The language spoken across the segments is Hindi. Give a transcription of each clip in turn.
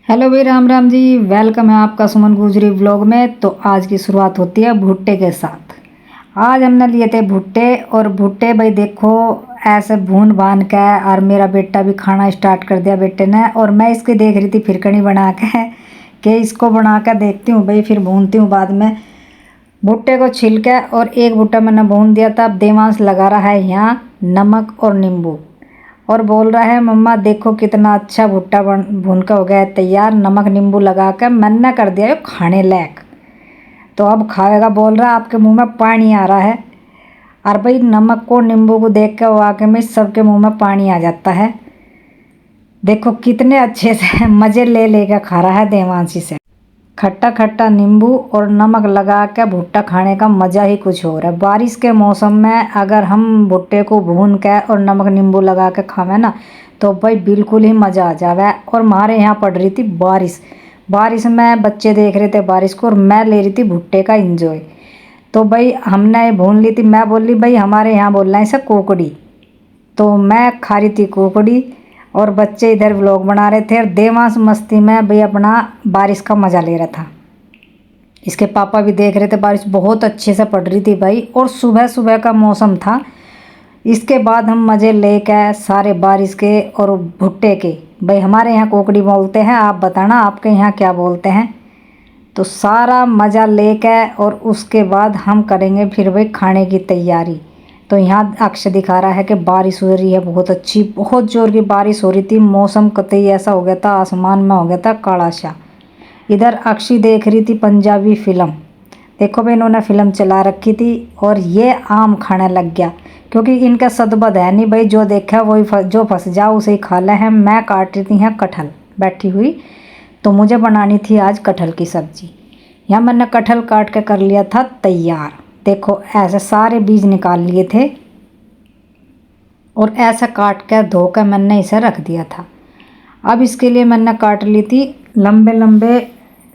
हेलो भाई, राम राम जी। वेलकम है आपका सुमन गुजरी व्लॉग में। तो आज की शुरुआत होती है भुट्टे के साथ। आज हमने लिए थे भुट्टे। और भुट्टे भाई देखो ऐसे भून भान के, और मेरा बेटा भी खाना स्टार्ट कर दिया बेटे ने। और मैं इसकी देख रही थी फिरकनी बना के कि इसको बना कर देखती हूँ भाई, फिर भूनती हूँ बाद में। भुट्टे को छिल के और एक भुट्टा मैंने भून दिया था। अब देवांश लगा रहा है यहाँ नमक और नींबू, और बोल रहा है मम्मा देखो कितना अच्छा भुट्टा भून का हो गया है तैयार। नमक नींबू लगा कर मैंने कर दिया ये खाने लायक। तो अब खाएगा, बोल रहा है आपके मुंह में पानी आ रहा है। और भाई नमक को नींबू को देख के वाकई में सबके मुंह में पानी आ जाता है। देखो कितने अच्छे से मज़े ले लेकर खा रहा है देवांशी से। खट्टा खट्टा नींबू और नमक लगा के भुट्टा खाने का मज़ा ही कुछ और है। बारिश के मौसम में अगर हम भुट्टे को भून के और नमक नींबू लगा के खावे ना, तो भाई बिल्कुल ही मज़ा आ जावे। और हमारे यहाँ पड़ रही थी बारिश। बारिश में बच्चे देख रहे थे बारिश को, और मैं ले रही थी भुट्टे का इंजॉय। तो भाई हमने ये भून ली थी। मैं बोली भाई हमारे यहाँ बोलना है इसे कोकड़ी। तो मैं खा रही थी कोकड़ी, और बच्चे इधर व्लॉग बना रहे थे। और देवांश मस्ती में भाई अपना बारिश का मज़ा ले रहा था। इसके पापा भी देख रहे थे। बारिश बहुत अच्छे से पड़ रही थी भाई, और सुबह सुबह का मौसम था। इसके बाद हम मज़े लेकर सारे बारिश के और भुट्टे के। भाई हमारे यहाँ कोकड़ी बोलते हैं, आप बताना आपके यहाँ क्या बोलते हैं। तो सारा मज़ा लेकर और उसके बाद हम करेंगे फिर भाई खाने की तैयारी। तो यहाँ अक्षय दिखा रहा है कि बारिश हो रही है बहुत अच्छी, बहुत ज़ोर की बारिश हो रही थी। मौसम कतई ऐसा हो गया था, आसमान में हो गया था काला सा। इधर अक्षय देख रही थी पंजाबी फिल्म। देखो भाई इन्होंने फिल्म चला रखी थी, और ये आम खाने लग गया। क्योंकि इनका सदबद है नहीं भाई, जो देखा वही जो फंस जाओ उसे ही खा ले हैं। मैं काट रही थी यहाँ कटहल बैठी हुई, तो मुझे बनानी थी आज कटहल की सब्ज़ी। यहाँ मैंने कटहल काट के कर लिया था तैयार। देखो ऐसे सारे बीज निकाल लिए थे, और ऐसा काट कर धो कर मैंने इसे रख दिया था। अब इसके लिए मैंने काट ली थी लंबे लंबे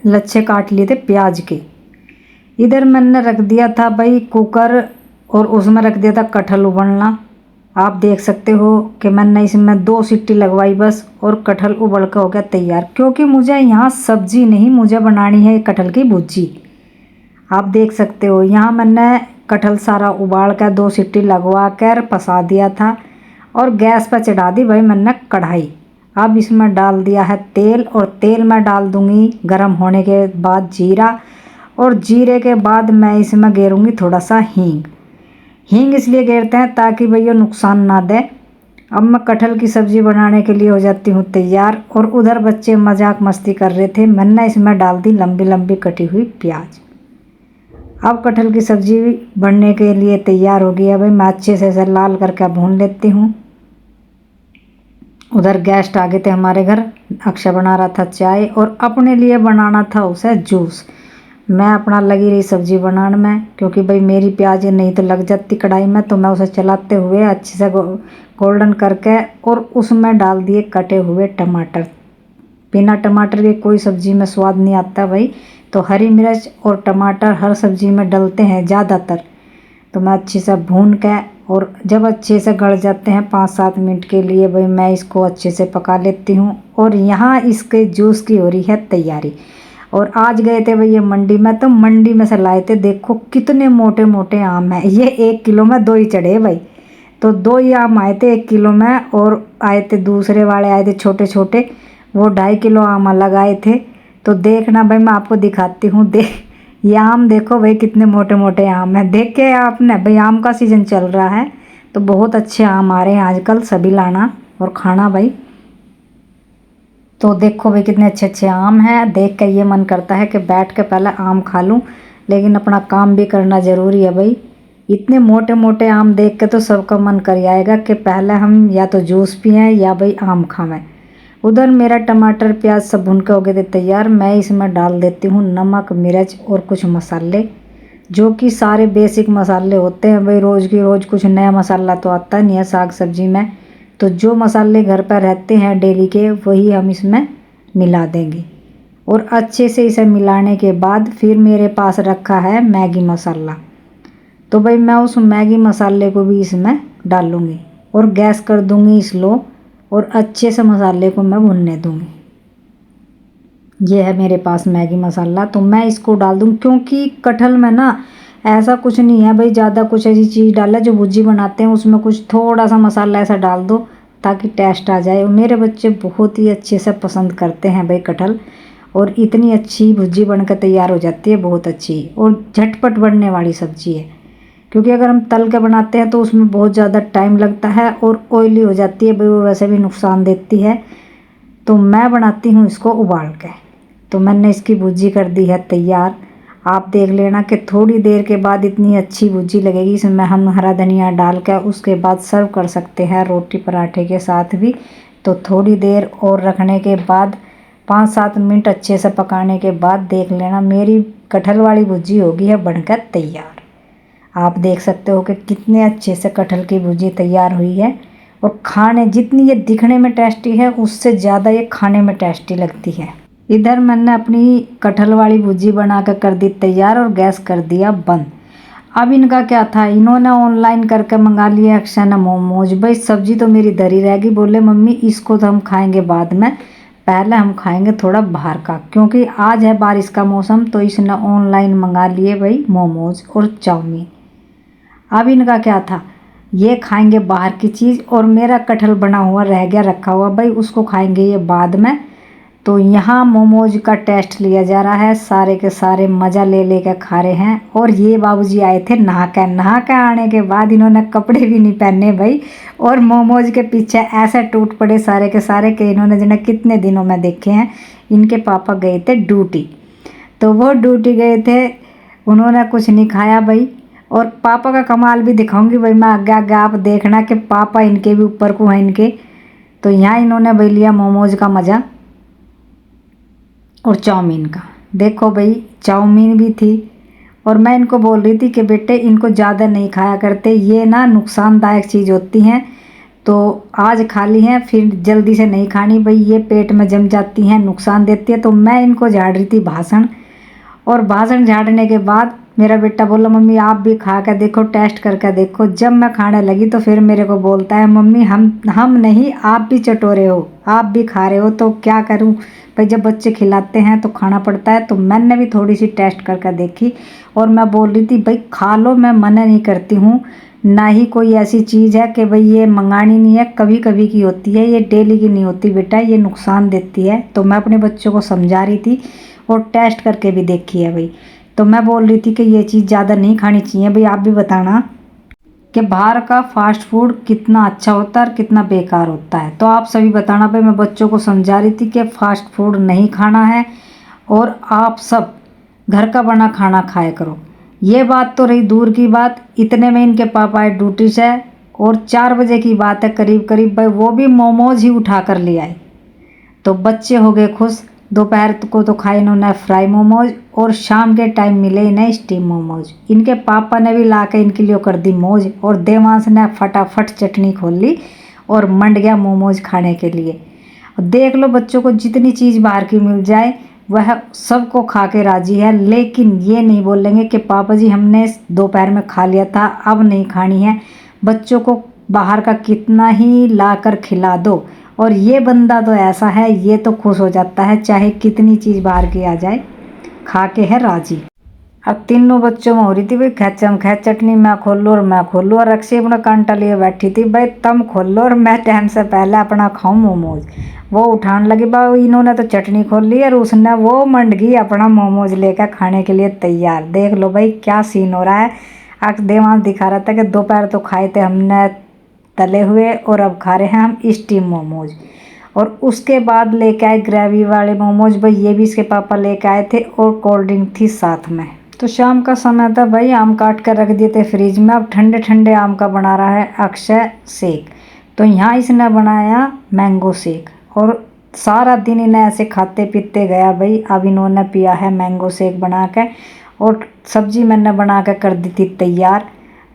लच्छे काट लिए थे प्याज के। इधर मैंने रख दिया था भाई कुकर, और उसमें रख दिया था कटहल उबलना। आप देख सकते हो कि मैंने इसमें 2 सीटी लगवाई बस, और कटहल उबल कर हो गया तैयार। क्योंकि मुझे यहाँ सब्जी नहीं, मुझे बनानी है कटहल की भुजी। आप देख सकते हो यहाँ मैंने कटहल सारा उबाल कर 2 सीटी लगवा कर पसा दिया था, और गैस पर चढ़ा दी भाई मैंने कढ़ाई। अब इसमें डाल दिया है तेल, और तेल में डाल दूँगी गरम होने के बाद जीरा, और जीरे के बाद मैं इसमें गेरूँगी थोड़ा सा हींग। हींग इसलिए गेरते हैं ताकि भैया नुकसान ना दे। अब मैं कटहल की सब्ज़ी बनाने के लिए हो जाती हूँ तैयार। और उधर बच्चे मजाक मस्ती कर रहे थे। मैंने इसमें डाल दी लंबी लंबी कटी हुई प्याज। अब कटहल की सब्ज़ी बनने के लिए तैयार हो गई है भाई। मैं अच्छे से इसे लाल करके भून लेती हूँ। उधर गेस्ट आ गए थे हमारे घर। अक्षय बना रहा था चाय, और अपने लिए बनाना था उसे जूस। मैं अपना लगी रही सब्ज़ी बनाने में, क्योंकि भाई मेरी प्याज नहीं तो लग जाती कढ़ाई में। तो मैं उसे चलाते हुए अच्छे से गोल्डन करके, और उसमें डाल दिए कटे हुए टमाटर। बिना टमाटर के कोई सब्ज़ी में स्वाद नहीं आता भाई। तो हरी मिर्च और टमाटर हर सब्ज़ी में डलते हैं ज़्यादातर। तो मैं अच्छे से भून के, और जब अच्छे से गल जाते हैं 5-7 मिनट के लिए भाई, मैं इसको अच्छे से पका लेती हूँ। और यहाँ इसके जूस की हो रही है तैयारी। और आज गए थे भैया मंडी में, तो मंडी में से लाए थे। देखो कितने मोटे मोटे आम हैं। ये 1 किलो में 2 ही चढ़े भाई। तो 2 ही आम आए थे 1 किलो में, और आए थे दूसरे वाले आए थे छोटे छोटे, वो 2.5 किलो आम अलग आए थे। तो देखना भाई मैं आपको दिखाती हूँ। ये आम देखो भाई कितने मोटे मोटे आम हैं। देख के आपने भाई, आम का सीज़न चल रहा है, तो बहुत अच्छे आम आ रहे हैं आजकल। सभी लाना और खाना भाई। तो देखो भाई कितने अच्छे अच्छे आम हैं। देख के ये मन करता है कि बैठ के पहले आम खा लूं, लेकिन अपना काम भी करना ज़रूरी है भाई। इतने मोटे मोटे आम देख के तो सबका मन कर आएगा कि पहले हम या तो जूस पिएं या भाई आम खावें। उधर मेरा टमाटर प्याज सब भुन के हो गए थे तैयार। मैं इसमें डाल देती हूँ नमक मिर्च और कुछ मसाले, जो कि सारे बेसिक मसाले होते हैं भाई। रोज़ की रोज़ कुछ नया मसाला तो आता नहीं है साग सब्जी में। तो जो मसाले घर पर रहते हैं डेली के, वही हम इसमें मिला देंगे। और अच्छे से इसे मिलाने के बाद फिर मेरे पास रखा है मैगी मसाला। तो भाई मैं उस मैगी मसाले को भी इसमें डालूँगी, और गैस कर दूँगी स्लो, और अच्छे से मसाले को मैं भुनने दूँगी। ये है मेरे पास मैगी मसाला, तो मैं इसको डाल दूँ क्योंकि कटहल में ना ऐसा कुछ नहीं है भाई, ज़्यादा कुछ ऐसी चीज़ डाला जो भुर्जी बनाते हैं उसमें कुछ थोड़ा सा मसाला ऐसा डाल दो ताकि टेस्ट आ जाए। मेरे बच्चे बहुत ही अच्छे से पसंद करते हैं भाई कटहल, और इतनी अच्छी भुर्जी बनकर तैयार हो जाती है, बहुत अच्छी और झटपट बनने वाली सब्जी है। क्योंकि अगर हम तल के बनाते हैं तो उसमें बहुत ज़्यादा टाइम लगता है और ऑयली हो जाती है भाई, वो वैसे भी नुकसान देती है। तो मैं बनाती हूँ इसको उबाल के। तो मैंने इसकी भुर्जी कर दी है तैयार। आप देख लेना कि थोड़ी देर के बाद इतनी अच्छी भुर्जी लगेगी। इसमें हम हरा धनिया डाल कर उसके बाद सर्व कर सकते हैं रोटी पराठे के साथ भी। तो थोड़ी देर और रखने के बाद 5-7 मिनट अच्छे से पकाने के बाद देख लेना मेरी कटहल वाली भुर्जी होगी है बनकर तैयार। आप देख सकते हो कि कितने अच्छे से कटहल की भुर्जी तैयार हुई है, और खाने जितनी ये दिखने में टेस्टी है उससे ज़्यादा ये खाने में टेस्टी लगती है। इधर मैंने अपनी कटहल वाली भुर्जी बना कर दी तैयार और गैस कर दिया बंद। अब इनका क्या था, इन्होंने ऑनलाइन करके मंगा लिया अक्षय ने मोमोज। भाई सब्जी तो मेरी धरी रहेगी, बोले मम्मी इसको तो हम खाएंगे बाद में, पहले हम खाएंगे थोड़ा बाहर का, क्योंकि आज है बारिश का मौसम। तो इसने ऑनलाइन मंगा लिए भाई मोमोज और चाउमीन। अब इनका क्या था, ये खाएंगे बाहर की चीज़ और मेरा कटहल बना हुआ रह गया रखा हुआ, भाई उसको खाएंगे ये बाद में। तो यहाँ मोमोज का टेस्ट लिया जा रहा है, सारे के सारे मज़ा ले लेकर खा रहे हैं। और ये बाबूजी आए थे नहा के आने के बाद इन्होंने कपड़े भी नहीं पहने भाई, और मोमोज के पीछे ऐसे टूट पड़े सारे के सारे कि इन्होंने जिन्हें कितने दिनों में देखे हैं। इनके पापा गए थे ड्यूटी, तो वो ड्यूटी गए थे, उन्होंने कुछ नहीं खाया भाई। और पापा का कमाल भी दिखाऊंगी भाई मैं आगे आगे, आप देखना कि पापा इनके भी ऊपर को हैं इनके। तो यहाँ इन्होंने भाई लिया मोमोज का मज़ा और चाउमीन का। देखो भाई चाउमीन भी थी, और मैं इनको बोल रही थी कि बेटे इनको ज़्यादा नहीं खाया करते, ये ना नुकसानदायक चीज़ होती हैं। तो आज खा ली हैं फिर जल्दी से नहीं खानी भाई, ये पेट में जम जाती हैं, नुकसान देती है। तो मैं इनको झाड़ रही थी भाषण, और भाषण झाड़ने के बाद मेरा बेटा बोला मम्मी आप भी खा कर देखो, टेस्ट करके देखो। जब मैं खाने लगी तो फिर मेरे को बोलता है मम्मी हम नहीं, आप भी चटोरे हो, आप भी खा रहे हो। तो क्या करूं भाई, जब बच्चे खिलाते हैं तो खाना पड़ता है। तो मैंने भी थोड़ी सी टेस्ट करके देखी, और मैं बोल रही थी भाई खा लो, मैं मना नहीं करती हूँ। ना ही कोई ऐसी चीज़ है कि भाई ये मंगानी नहीं है, कभी कभी की होती है, ये डेली की नहीं होती बेटा, ये नुकसान देती है। तो मैं अपने बच्चों को समझा रही थी और टेस्ट करके भी देखी है भाई। तो मैं बोल रही थी कि ये चीज़ ज़्यादा नहीं खानी चाहिए भाई। आप भी बताना कि बाहर का फास्ट फूड कितना अच्छा होता है और कितना बेकार होता है। तो आप सभी बताना भाई, मैं बच्चों को समझा रही थी कि फास्ट फूड नहीं खाना है और आप सब घर का बना खाना खाया करो। ये बात तो रही दूर की बात, इतने में इनके पापा आए ड्यूटी से, और 4 बजे की बात है करीब करीब भाई, वो भी मोमोज ही उठा कर ले आए। तो बच्चे हो गए खुश। दोपहर को तो खाए इन्होंने फ्राई मोमोज, और शाम के टाइम मिले इन्हें स्टीम मोमोज। इनके पापा ने भी ला के इनके लिए कर दी मौज, और देवांश ने फटाफट चटनी खोल ली और मंड गया मोमोज खाने के लिए। देख लो बच्चों को जितनी चीज़ बाहर की मिल जाए वह सबको खा के राजी है, लेकिन ये नहीं बोलेंगे कि पापा जी हमने दोपहर में खा लिया था अब नहीं खानी है। बच्चों को बाहर का कितना ही ला कर खिला दो, और ये बंदा तो ऐसा है, ये तो खुश हो जाता है चाहे कितनी चीज़ बाहर की आ जाए, खा के है राजी। अब तीनों बच्चों में हो रही थी भाई खेचम खेच, चटनी मैं खोल लूँ और मैं खोल लूँ, और अक्षय अपना कांटा लिए बैठी थी भाई तुम खोल लो और मैं टाइम से पहले अपना खाऊं मोमोज। वो उठाने लगी भाई, इन्होंने तो चटनी खोल ली और उसने वो मंड गई अपना मोमोज लेकर खाने के लिए तैयार। देख लो भाई क्या सीन हो रहा है। देवांश दिखा रहा था कि दोपहर तो खाए थे हमने तले हुए और अब खा रहे हैं हम स्टीम मोमोज। और उसके बाद लेके आए ग्रेवी वाले मोमोज भाई, ये भी इसके पापा लेके आए थे, और कोल्ड ड्रिंक थी साथ में। तो शाम का समय था भाई, आम काट कर रख दिए थे फ्रिज में। अब ठंडे ठंडे आम का बना रहा है अक्षय शेक। तो यहाँ इसने बनाया मैंगो शेक, और सारा दिन इन्हें ऐसे खाते पीते गया भाई। अब इन्होंने पिया है मैंगो शेक बना के, और सब्जी मैंने बना के कर दी थी तैयार।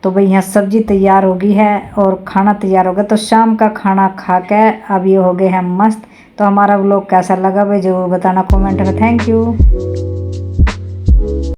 तो भाई यहाँ सब्जी तैयार हो गई है और खाना तैयार हो गया। तो शाम का खाना खा के अब ये हो गए हैं मस्त। तो हमारा व्लॉग कैसा लगा भाई ज़रूर बताना कमेंट में। Thank you.